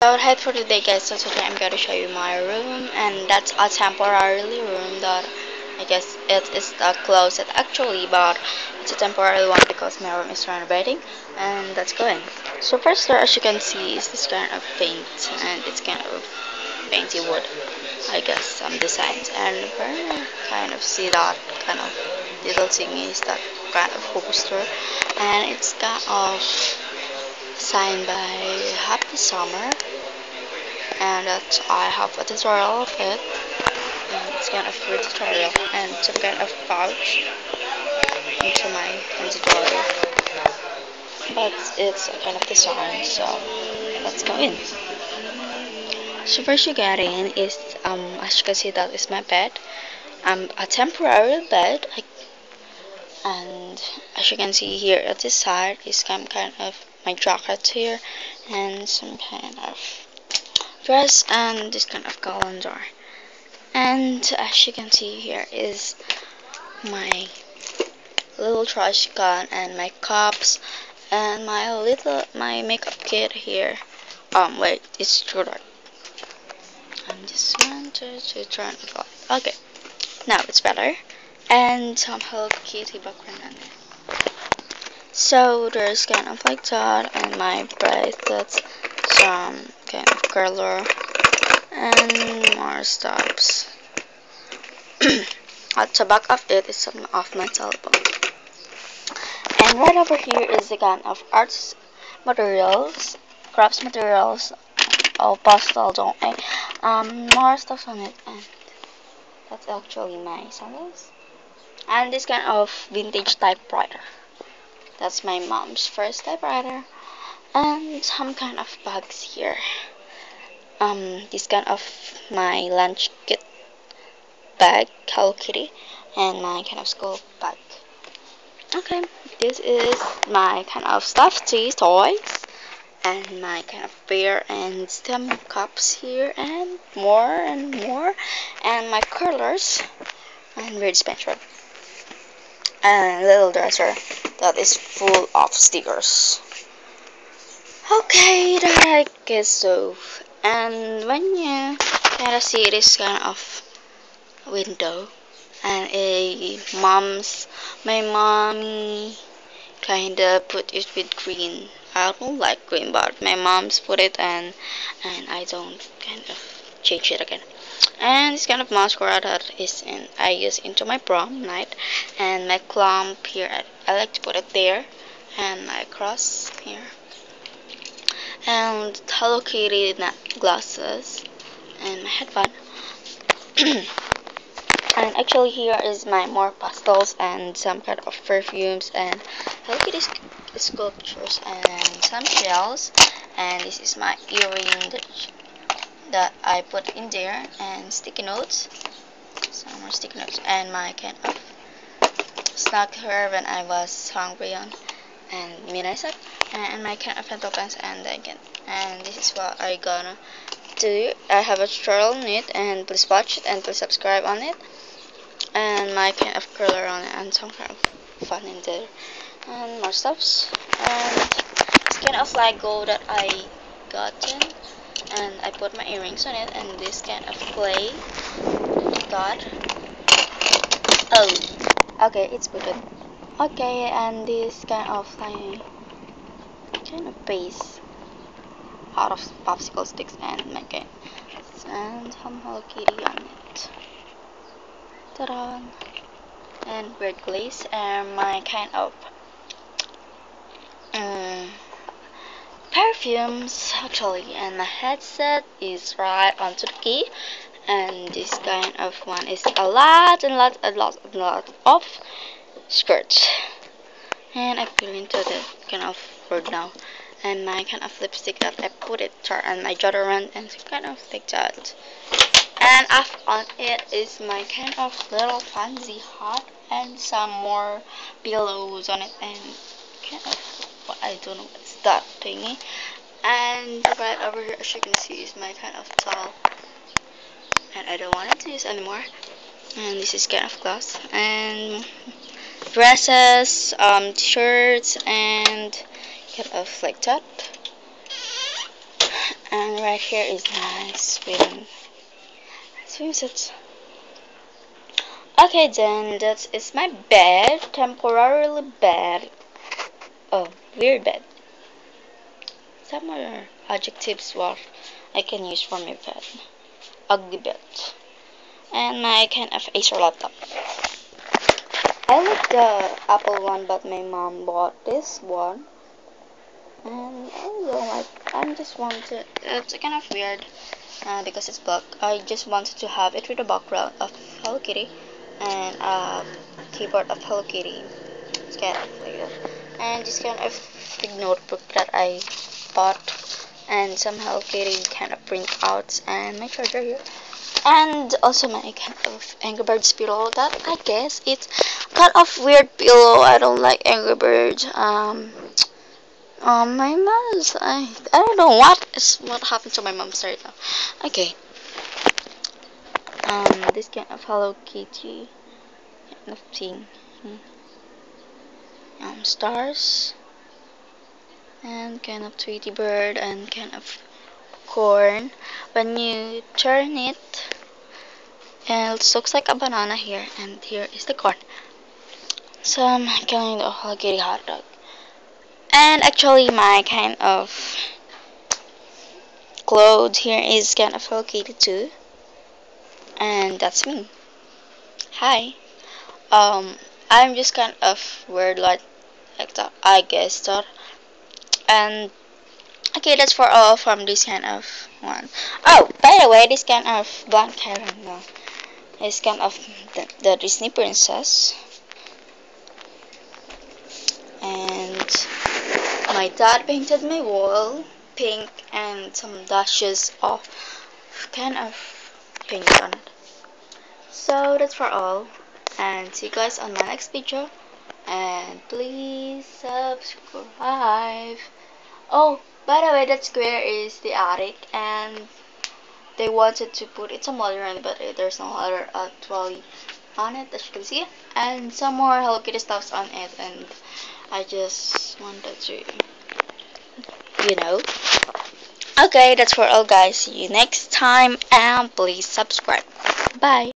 Hi for today guys, so today I'm going to show you my room, and that's a temporarily room that I guess it is the closet actually, but it's a temporary one because my room is renovating, and let's go in. So first there, as you can see, is this kind of paint, and it's kind of painty wood, I guess, some designs, and where I kind of see that kind of little thingy is that kind of poster, and it's kind of signed by Happy Summer, and that I have a tutorial of it, and it's kind of free tutorial and some kind of pouch into my tutorial, but it's a kind of design, so let's go in. So first you get in is as you can see, that is my bed, a temporary bed, and as you can see here at this side is some kind of my jacket here, and some kind of dress, and this kind of calendar. And as you can see here is my little trash can and my cups and my makeup kit here. Wait, it's too dark. I'm just going to turn it off. Okay, now it's better. And some Hello Kitty background on it. So there's kind of like that, and my bracelets, some kind of color, and more stops. At the back of it is some of my telephone. And right over here is the kind of arts materials, crafts materials, oh pastel, don't I? More stuff on it, and that's actually my sandals. And this kind of vintage typewriter. That's my mom's first typewriter. And some kind of bags here. This kind of my lunch kit bag, Hello Kitty, and my kind of school bag. Okay, this is my kind of stuffed toys, and my kind of beer and stem cups here, and more, and my curlers, and red dispenser, and a little dresser that is full of stickers. Okay, that I guess so. And when you kind of see this kind of window, and my mommy kinda put it with green. I don't like green, but my mom's put it, and I don't kind of change it again. And this kind of mascara that is in I use into my prom night, and my clump here I like to put it there, and my cross here, and Hello Kitty glasses, and my headband. And actually here is my more pastels and some kind of perfumes, and Hello Kitty sculptures and some shells, and this is my earring that I put in there, and sticky notes, some more sticky notes, and my kind of snack here when I was hungry on, and midnight snack, and my kind of pencil pens, and again, and this is what I gonna do. I have a tutorial on it, and please watch it and please subscribe on it, and my kind of curler on it, and some kind of fun in there, and more stuffs, and it's kind of like gold that I gotten, and I put my earrings on it, and this kind of clay dot. Oh, okay, it's good. Okay, and this kind of like kind of base out of popsicle sticks, and my kind and some Hello Kitty on it. Ta-da! And red glaze, and my kind of um, perfumes actually, and my headset is right onto the key, and this kind of one is a lot of skirts, and I feel into the kind of word now, and my kind of lipstick that I put it on my deodorant, and kind of like that. And up on it is my kind of little fancy hat, and some more pillows on it, and kind of what I don't know what's that thingy. And right over here, as you can see, is my kind of towel, and I don't want it to use anymore. And this is kind of glass, and dresses, t-shirts, and kind of like that. And right here is my swimsuit. Okay, then that is my bed, temporarily bed. Oh, weird bed. Some other adjectives what I can use for my bed. Ugly bed. And my kind of Acer laptop. I like the Apple one, but my mom bought this one. And I don't like, I just want to, it's kind of weird because it's black. I just wanted to have it with a background of Hello Kitty and a keyboard of Hello Kitty. It's kind of like that. And this kind of big notebook that I bought, and some Hello Kitty kind of printouts, and my charger here. And also my kind of Angry Birds pillow that I guess it's kind of weird pillow. I don't like Angry Birds. My mom's I don't know what happened to my mom's right now. Okay. This kind of Hello Kitty kind of thing. Stars and kind of Tweety Bird and kind of corn. When you turn it, and it looks like a banana here, and here is the corn. Some kind of Hello Kitty hot dog. And actually, my kind of clothes here is kind of Hello Kitty too. And that's me. Hi. I'm just kind of weird like that, I guess that. And okay, that's for all from this kind of one. Oh, by the way, this kind of blonde Karen, no, is kind of the Disney princess. And my dad painted my wall pink and some dashes of kind of pink on it. So that's for all, and see you guys on my next video. And please subscribe. Oh, by the way, that square is the attic, and they wanted to put it some water on it, but there's no water actually on it, as you can see. And some more Hello Kitty stuffs on it, and I just wanted to, you know. Okay, that's for all, guys. See you next time, and please subscribe. Bye.